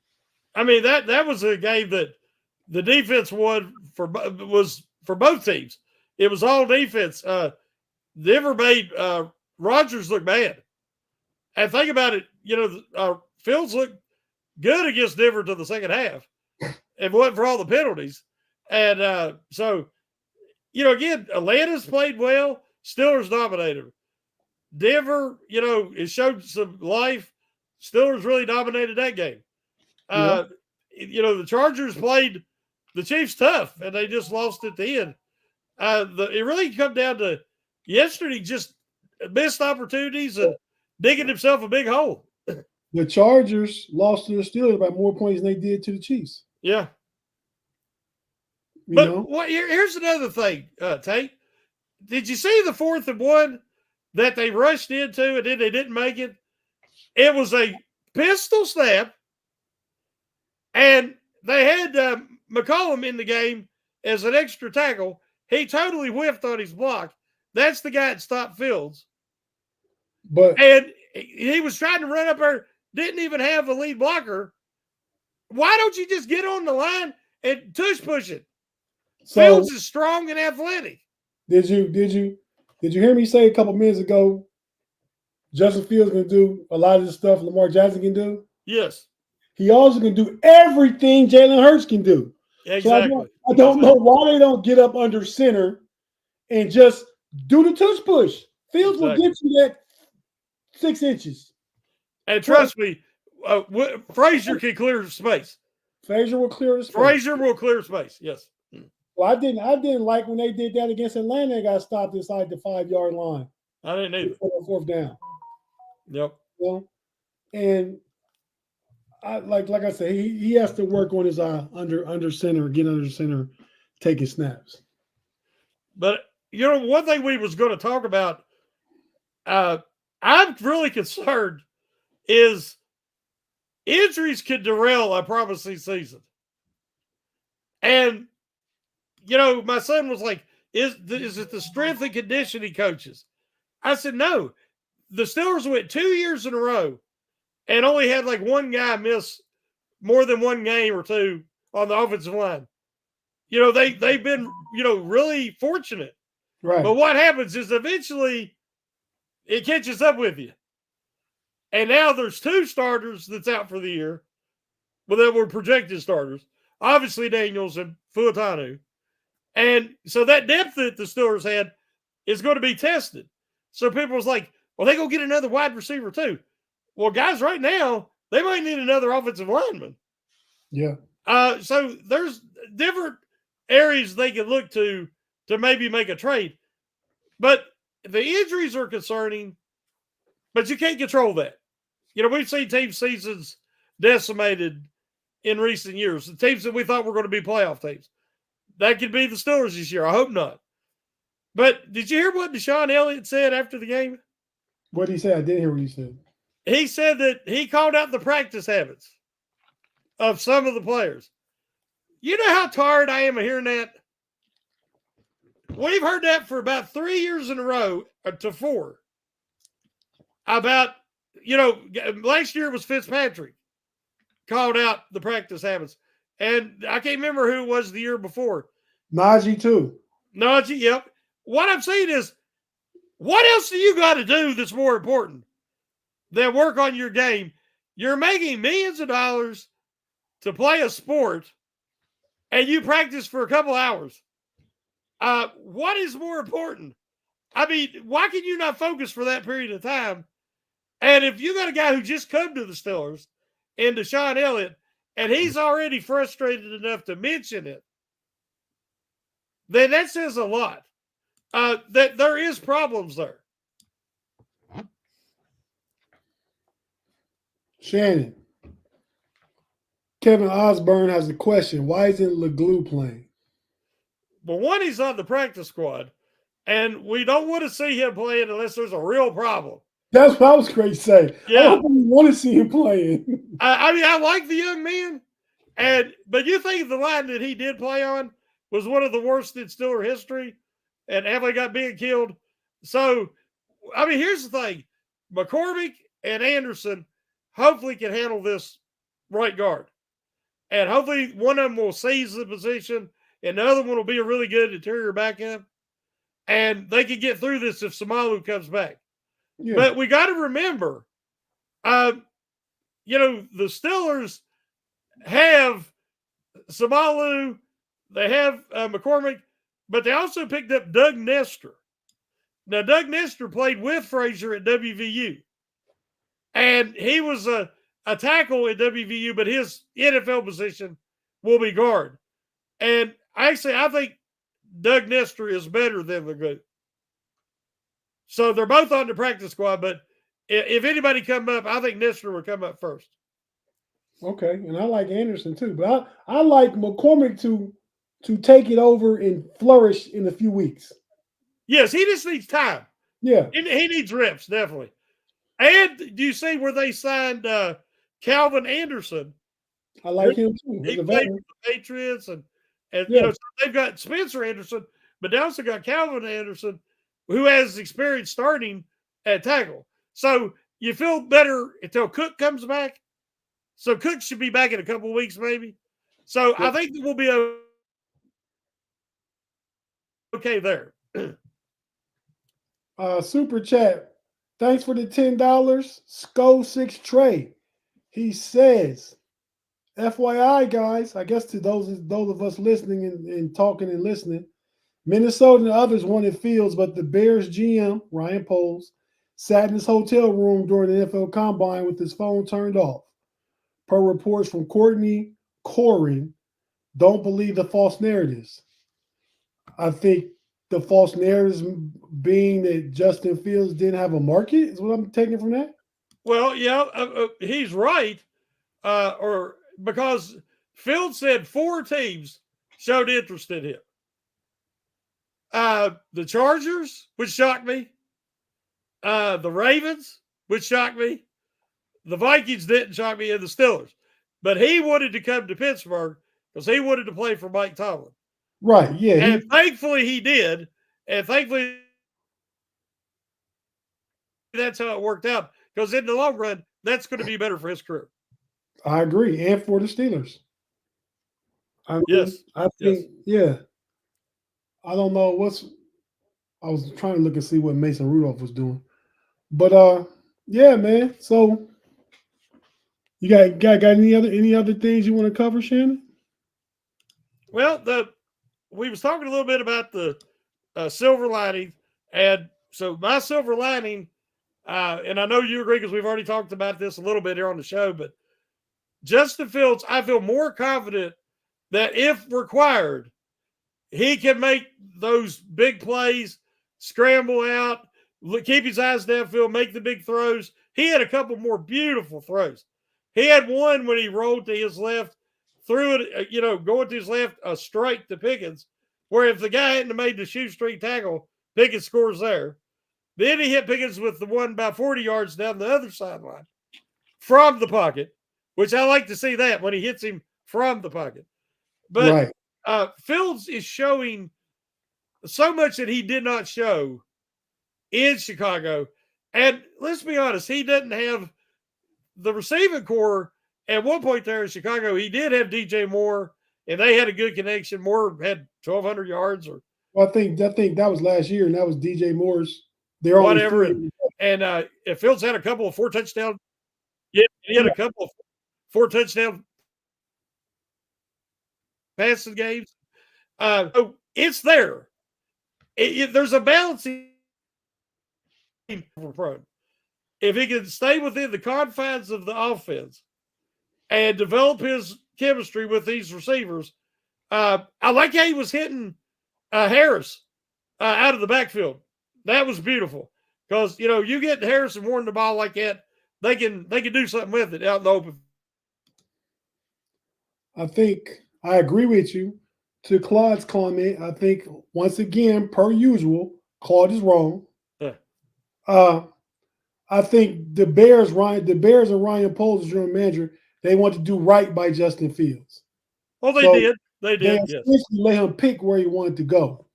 I mean, that was a game that the defense won was for both teams. It was all defense. Denver made Rodgers look bad. And think about it, Fields looked good against Denver to the second half. It wasn't for all the penalties. And so, again, Atlanta's played well. Steelers dominated. Denver, it showed some life. Steelers really dominated that game. Yeah. The Chargers played the Chiefs tough, and they just lost at the end. It really come down to yesterday, just missed opportunities and digging himself a big hole. The Chargers lost to the Steelers by more points than they did to the Chiefs. Yeah. Here's another thing, Tate. Did you see the 4th and 1 that they rushed into and then they didn't make it? It was a pistol snap, and they had McCollum in the game as an extra tackle. He totally whiffed on his block. That's the guy that stopped Fields. And he was trying to run up there, didn't even have a lead blocker. Why don't you just get on the line and tush push it? Fields is strong and athletic. Did you hear me say a couple minutes ago, Justin Fields can do a lot of the stuff Lamar Jackson can do? Yes. He also can do everything Jalen Hurts can do. Exactly. So I don't know why they don't get up under center and just do the tush push. Fields will get you that 6 inches. And trust me, Frazier can clear space. Frazier will clear the space. Frazier will clear space, yes. Well, I didn't like when they did that against Atlanta and got stopped inside the 5-yard line. I didn't either. Fourth down. Yep. And like I said, he has to work on his under center, get under center, taking snaps. But one thing we was going to talk about, I'm really concerned is injuries could derail a promising season. And my son was like, is it the strength and conditioning coaches? I said, no. The Steelers went 2 years in a row and only had like one guy miss more than one game or two on the offensive line. They've been, really fortunate. Right. But what happens is eventually it catches up with you. And now there's 2 starters that's out for the year. Well, that were projected starters. Obviously, Daniels and Fuatanu. And so that depth that the Steelers had is going to be tested. So people was like, well, they go get another wide receiver too. Well, guys, right now, they might need another offensive lineman. Yeah. So there's different areas they can look to maybe make a trade. But the injuries are concerning, but you can't control that. We've seen team seasons decimated in recent years. The teams that we thought were going to be playoff teams. That could be the Steelers this year. I hope not. But did you hear what Deshaun Elliott said after the game? What did he say? I didn't hear what he said. He said that he called out the practice habits of some of the players. You know how tired I am of hearing that? We've heard that for about 3 years in a row to 4. About, last year was Fitzpatrick called out the practice habits. And I can't remember who it was the year before. Najee too. Najee, yep. What I'm saying is What else do you got to do that's more important than work on your game? You're making millions of dollars to play a sport, and you practice for a couple hours. What is more important? I mean, why can you not focus for that period of time? And if you got a guy who just come to the Steelers and Deshaun Elliott, and he's already frustrated enough to mention it, then that says a lot. That there is problems there. Shannon, Kevin Osborne has a question. Why isn't LeGlue playing? But one, he's on the practice squad, and we don't want to see him playing unless there's a real problem. That's what I was going to say. Yeah. I don't want to see him playing. I mean, I like the young man, but you think the line that he did play on was one of the worst in Steeler history, and Emily got being killed. So, I mean, here's the thing. McCormick and Anderson hopefully can handle this right guard. And hopefully one of them will seize the position, and the other one will be a really good interior backup. And they can get through this if Samalu comes back. Yeah. But we got to remember, the Steelers have Samalu, they have McCormick, but they also picked up Doug Nestor. Now, Doug Nestor played with Frazier at WVU, and he was a tackle at WVU, but his NFL position will be guard. And actually, I think Doug Nestor is better than the good. So they're both on the practice squad, but if anybody come up, I think Nestor will come up first. Okay, and I like Anderson too, but I like McCormick to take it over and flourish in a few weeks. Yes, he just needs time. Yeah. He needs reps, definitely. And do you see where they signed Calvin Anderson? I like him too. He played for the Patriots, and so they've got Spencer Anderson, but they also got Calvin Anderson, who has experience starting at tackle. So you feel better until Cook comes back. So Cook should be back in a couple of weeks, maybe. So I think we'll be okay there. Super chat. Thanks for the $10. Sco6 Trey. He says, FYI, guys, I guess to those of us listening and talking and listening, Minnesota and others wanted Fields, but the Bears GM, Ryan Poles, sat in his hotel room during the NFL Combine with his phone turned off. Per reports from Courtney Corin, don't believe the false narratives. I think the false narratives being that Justin Fields didn't have a market is what I'm taking from that. Well, yeah, he's right. Or because Fields said 4 teams showed interest in him. The Chargers, which shocked me. The Ravens, which shocked me. The Vikings didn't shock me, and the Steelers. But he wanted to come to Pittsburgh because he wanted to play for Mike Tomlin. Right, yeah. And thankfully he did. And thankfully that's how it worked out. Because in the long run, that's going to be better for his career. I agree. And for the Steelers. I think, yes. I don't know I was trying to look and see what Mason Rudolph was doing. But yeah, man. So you got any other things you want to cover, Shannon? Well, we was talking a little bit about the silver lining, and so my silver lining, and I know you agree because we've already talked about this a little bit here on the show, but Justin Fields, I feel more confident that if required, he can make those big plays, scramble out, keep his eyes downfield, make the big throws. He had a couple more beautiful throws. He had one when he rolled to his left, threw it, going to his left, a strike to Pickens, where if the guy hadn't made the shoestring tackle, Pickens scores there. Then he hit Pickens with the one about 40 yards down the other sideline from the pocket, which I like to see that when he hits him from the pocket. But Fields is showing so much that he did not show in Chicago. And let's be honest, he doesn't have the receiving core. At one point there in Chicago, he did have DJ Moore, and they had a good connection. Moore had 1,200 yards. Well, I think that was last year, and that was DJ Moore's They're only whatever. three. And if Fields had a couple of 4 touchdowns, yeah, he had a couple of 4 touchdown passing games. So it's there. There's a balancing front. If he can stay within the confines of the offense and develop his chemistry with these receivers, I like how he was hitting Harris out of the backfield. That was beautiful because you get Harris and Warren the ball like that, they can do something with it out in the open. I think I agree with you. To Claude's comment, I think once again, per usual, Claude is wrong. Yeah. I think the Bears and Ryan Poles as general manager, they want to do right by Justin Fields. Well, they did. They They did. essentially let him pick where he wanted to go.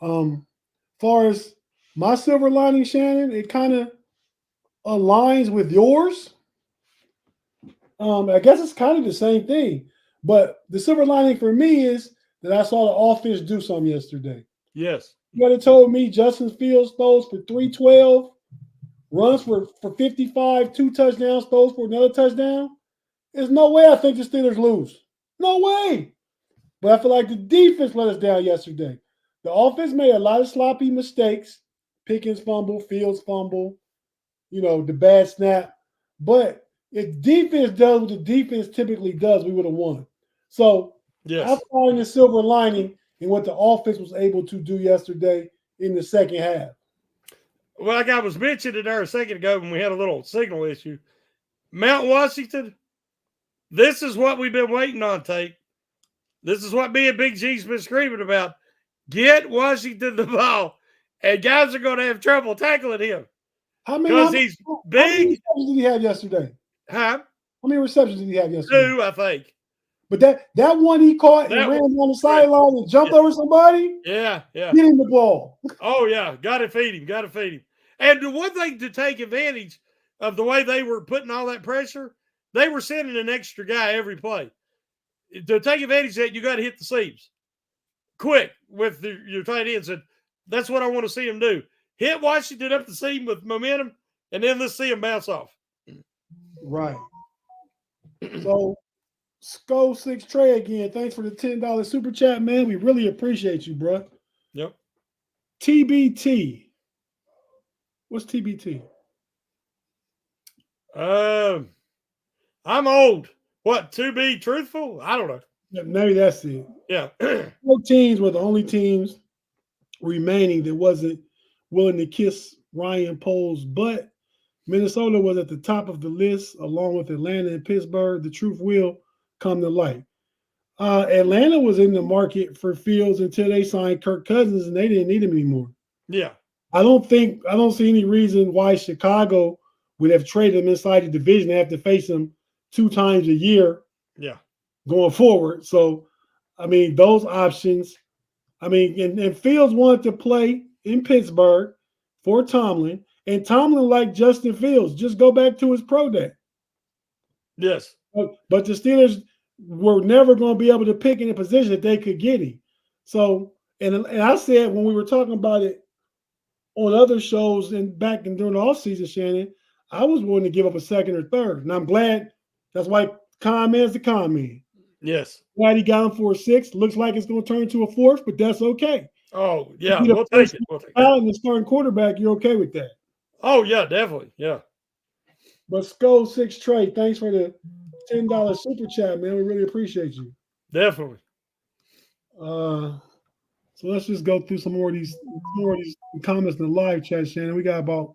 Far as my silver lining, Shannon, it kind of aligns with yours. I guess it's kind of the same thing. But the silver lining for me is that I saw the offense do something yesterday. Yes. You would have told me Justin Fields throws for 312, runs for 55, 2 touchdowns, throws for another touchdown. There's no way I think the Steelers lose. No way. But I feel like the defense let us down yesterday. The offense made a lot of sloppy mistakes. Pickens fumble, Fields fumble, the bad snap. But if defense does what the defense typically does, we would have won. So yes. I find the silver lining in what the offense was able to do yesterday in the second half. Well, like I was mentioning there a second ago when we had a little signal issue, Mount Washington, this is what we've been waiting on, Tate. This is what me and Big G's been screaming about. Get Washington the ball, and guys are going to have trouble tackling him. Because he's big. How many receptions did he have yesterday? Huh? How many receptions did he have yesterday? 2, I think. But that one he caught and ran down the sideline and jumped over somebody. Yeah. Get him the ball. Oh, yeah. Got to feed him. And the one thing to take advantage of the way they were putting all that pressure, they were sending an extra guy every play. To take advantage of that, you got to hit the seams quick with your tight ends. And that's what I want to see him do. Hit Washington up the seam with momentum, and then let's see him bounce off. Right. So, Skull 6 Trey again. Thanks for the $10 super chat, man. We really appreciate you, bro. Yep. TBT. What's TBT? I'm old. What, to be truthful? I don't know. Maybe that's it. Yeah. 4 teams were the only teams remaining that wasn't willing to kiss Ryan Poles' butt. Minnesota was at the top of the list, along with Atlanta and Pittsburgh. The truth will come to light. Atlanta was in the market for Fields until they signed Kirk Cousins, and they didn't need him anymore. Yeah. I don't see any reason why Chicago would have traded him inside the division. They have to face him 2 times a year. Yeah. Going forward. So, those options. And Fields wanted to play in Pittsburgh for Tomlin, and Tomlin liked Justin Fields. Just go back to his pro day. Yes. But the Steelers were never going to be able to pick in a position that they could get him. So, and I said when we were talking about it on other shows and back and during the offseason, Shannon, I was willing to give up a second or third. And I'm glad that's why con man's the con man. Yes. Glad he got him for a 6th. Looks like it's going to turn to a 4th, but that's okay. Oh, yeah. We'll take it. And the starting quarterback, you're okay with that. Oh, yeah, definitely. Yeah. But Skull 6 Trey, thanks for the $10 super chat, man. We really appreciate you. Definitely. So let's just go through some more of these comments in the live chat, Shannon. We got about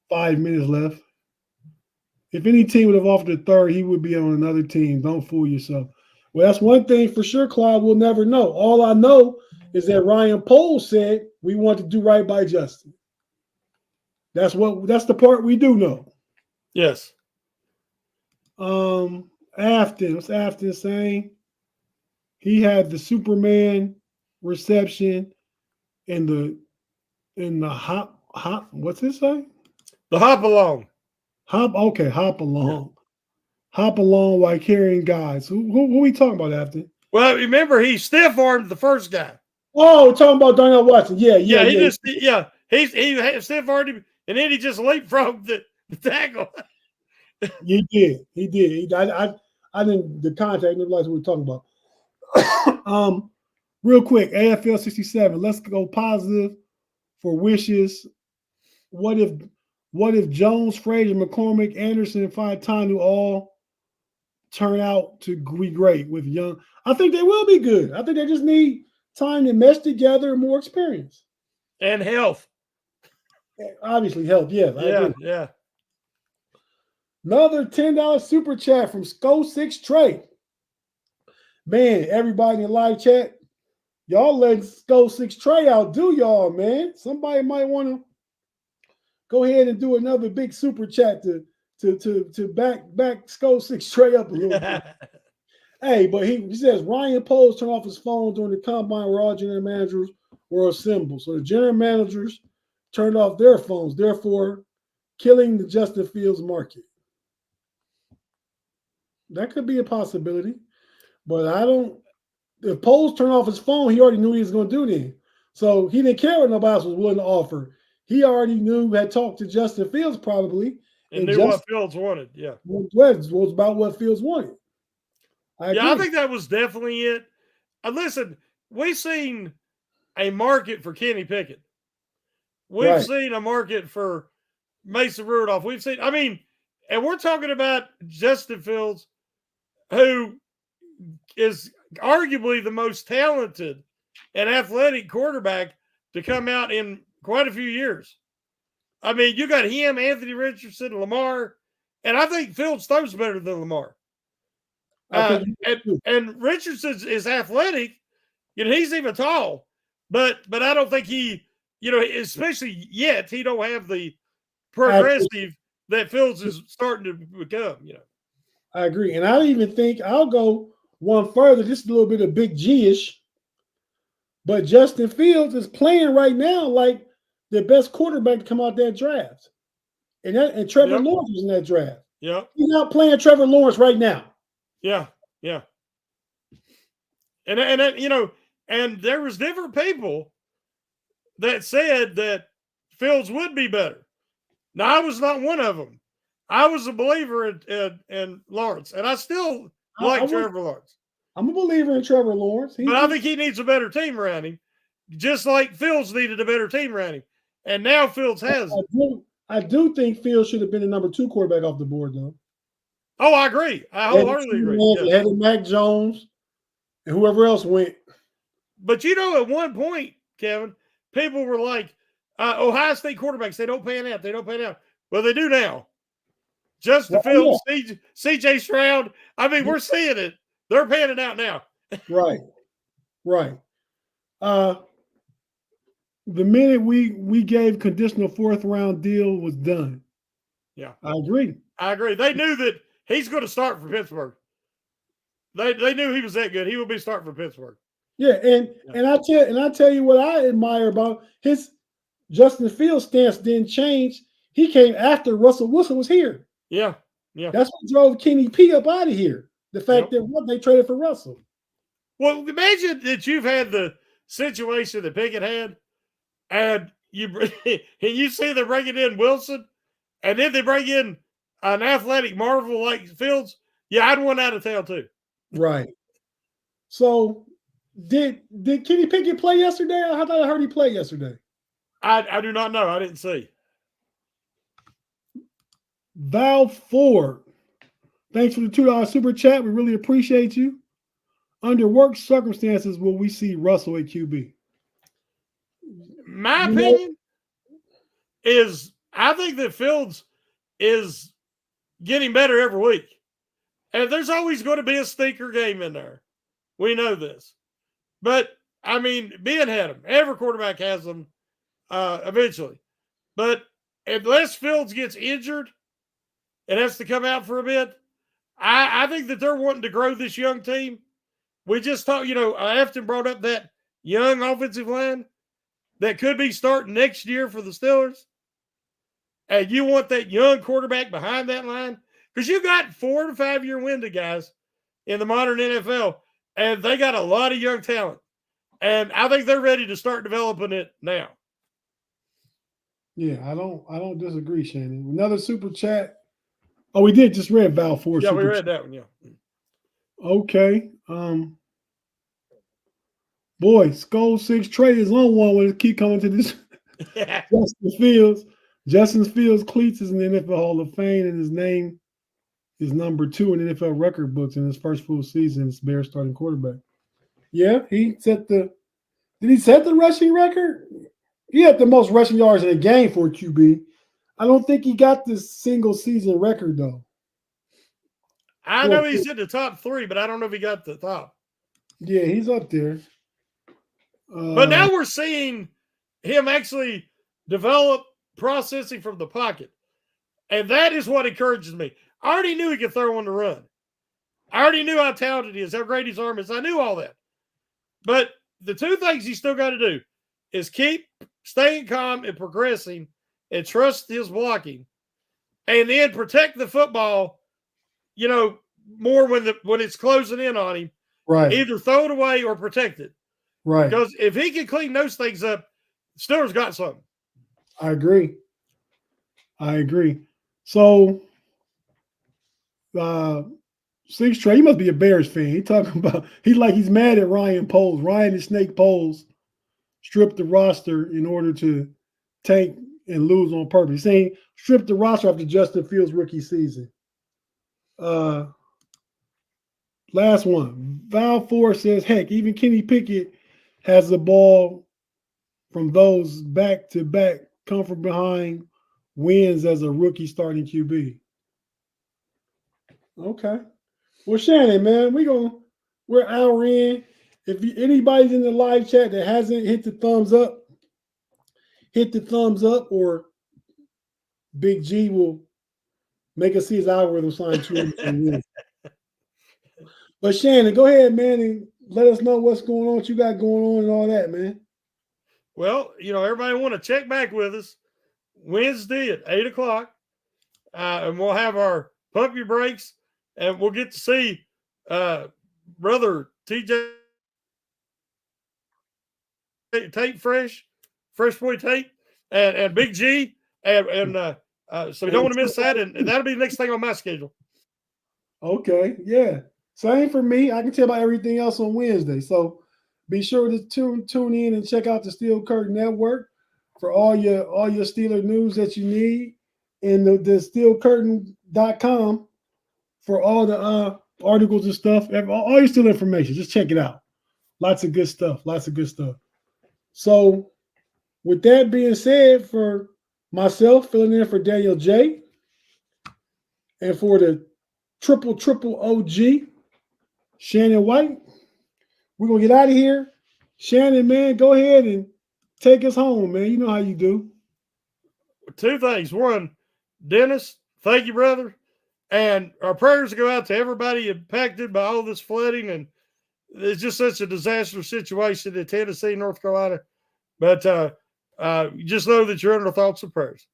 5 minutes left. If any team would have offered a third, he would be on another team. Don't fool yourself. Well, that's one thing for sure, Claude. We'll never know. All I know is that Ryan Poles said we want to do right by Justin. That's the part we do know. Yes. Afton, what's Afton saying? He had the Superman reception in the hop. What's it say? The hop along. Hop along. Hop along while carrying guys. Who we talking about, Afton? Well, remember he stiff armed the first guy. Oh, we're talking about Darnell Watson. Yeah. He Steph already, and then he just leapfrogged the tackle. He did. I didn't the contact. I didn't realize what we were talking about. Real quick, AFL 67. Let's go positive for wishes. What if Jones, Frazier, McCormick, Anderson, Faitanu all turn out to be great with young? I think they will be good. I think they just need time to mesh together and more experience. And health. Obviously, health, yes. I agree. Yeah. Another $10 super chat from Sco6 Trey. Man, everybody in the live chat, y'all let Sco6 Trey out, do y'all, man? Somebody might want to go ahead and do another big super chat to back Sco6 Trey up a little bit. Hey, but he says Ryan Poles turned off his phone during the combine where all general managers were assembled. So the general managers turned off their phones, therefore killing the Justin Fields market. That could be a possibility. But I don't. If Poles turned off his phone, he already knew what he was going to do then. So he didn't care what nobody else was willing to offer. He already knew, had talked to Justin Fields probably. And knew what Fields wanted. Yeah. Was about what Fields wanted. I think that was definitely it. Listen, we've seen a market for Kenny Pickett. We've seen a market for Mason Rudolph. We've seen, and we're talking about Justin Fields, who is arguably the most talented and athletic quarterback to come out in quite a few years. You got him, Anthony Richardson, Lamar, and I think Fields throws better than Lamar. And Richardson is athletic, he's even tall, but I don't think he, especially yet, he don't have the progressive that Fields is starting to become. I agree, and I even think I'll go one further, just a little bit of big G-ish. But Justin Fields is playing right now like the best quarterback to come out that draft, and Trevor Lawrence was in that draft. Yeah, he's not playing Trevor Lawrence right now. Yeah. And there was different people that said that Fields would be better. Now, I was not one of them. I was a believer in Lawrence, and I still like Trevor Lawrence. I'm a believer in Trevor Lawrence. But I think he needs a better team around him, just like Fields needed a better team around him. And now Fields has it. I do think Fields should have been the number 2 quarterback off the board, though. Oh, I agree. I wholeheartedly agree. Ahead of Mac Jones and whoever else went. But at one point, Kevin, people were like, Ohio State quarterbacks, they don't pan out. They don't pan out. Well, they do now. Justin Fields, CJ Stroud. We're seeing it. They're panning out now. Right. The minute we gave conditional 4th round deal was done. Yeah. I agree. They knew that he's going to start for Pittsburgh. They knew he was that good. He would be starting for Pittsburgh. Yeah, and I tell you what I admire about his Justin Fields stance didn't change. He came after Russell Wilson was here. Yeah. That's what drove Kenny P up out of here. The fact that they traded for Russell. Well, imagine that you've had the situation that Pickett had, and you see them bringing in Wilson, and then they bring in an athletic marvel like Fields. Yeah, I'd want out of town too. Right. So, did Kenny Pickett play yesterday? I thought I heard he played yesterday. I do not know. I didn't see. Val Ford, thanks for the $2 super chat. We really appreciate you. Under what circumstances will we see Russell at QB? My opinion is I think that Fields is getting better every week. And there's always going to be a stinker game in there. We know this. But, Ben had them. Every quarterback has them eventually. But unless Fields gets injured and has to come out for a bit, I think that they're wanting to grow this young team. We just talked, Afton brought up that young offensive line that could be starting next year for the Steelers. And you want that young quarterback behind that line? Because you got 4 to 5 year window guys in the modern NFL, and they got a lot of young talent. And I think they're ready to start developing it now. Yeah, I don't disagree, Shannon. Another super chat. Oh, we did just read Val Ford. Yeah, we super read chat. that one. Yeah. Okay. Boy, Skull 6 Trey is on one when it keep coming to this. Justin Fields. Justin Fields cleats is in the NFL Hall of Fame, and his name is number 2 in NFL record books in his first full season as Bears starting quarterback. Yeah, he set the. Did he set the rushing record? He had the most rushing yards in a game for a QB. I don't think he got the single season record though. I know he's in the top 3, but I don't know if he got the top. Yeah, he's up there. But now we're seeing him actually develop processing from the pocket. And that is what encourages me. I already knew he could throw on the run. I already knew how talented he is, how great his arm is. I knew all that. But the 2 things he's still got to do is keep staying calm and progressing and trust his blocking. And then protect the football, more when it's closing in on him. Right. Either throw it away or protect it. Right. Because if he can clean those things up, Steelers got something. I agree. So, 6 Trey, he must be a Bears fan. He talking about he's mad at Ryan Poles. Ryan and Snake Poles stripped the roster in order to tank and lose on purpose. He's saying strip the roster after Justin Fields' rookie season. Last one. Val Ford says, heck, even Kenny Pickett has the ball from those back-to-back come from behind wins as a rookie starting QB. Okay. Well, Shannon, man, we're an hour in. If anybody's in the live chat that hasn't hit the thumbs up, hit the thumbs up, or Big G will make us see his algorithm sign to. But Shannon, go ahead, man, and let us know what's going on, what you got going on and all that, man. Well, everybody want to check back with us Wednesday at 8:00. And we'll have our puppy breaks, and we'll get to see brother TJ Tate Fresh Boy Tate, and Big G, and so we don't want to miss that, and that'll be the next thing on my schedule. Okay, yeah. Same for me. I can tell about everything else on Wednesday. So be sure to tune in and check out the Steel Curtain Network for all your Steeler news that you need, and the steelcurtain.com for all the articles and stuff. All your Steeler information. Just check it out. Lots of good stuff. So with that being said, for myself, filling in for Daniel J, and for the triple OG, Shannon White, we're going to get out of here. Shannon, man, go ahead and take us home, man. You know how you do. 2 things. One, Dennis, thank you, brother. And our prayers go out to everybody impacted by all this flooding. And it's just such a disastrous situation in Tennessee, North Carolina. But just know that you're under thoughts and prayers.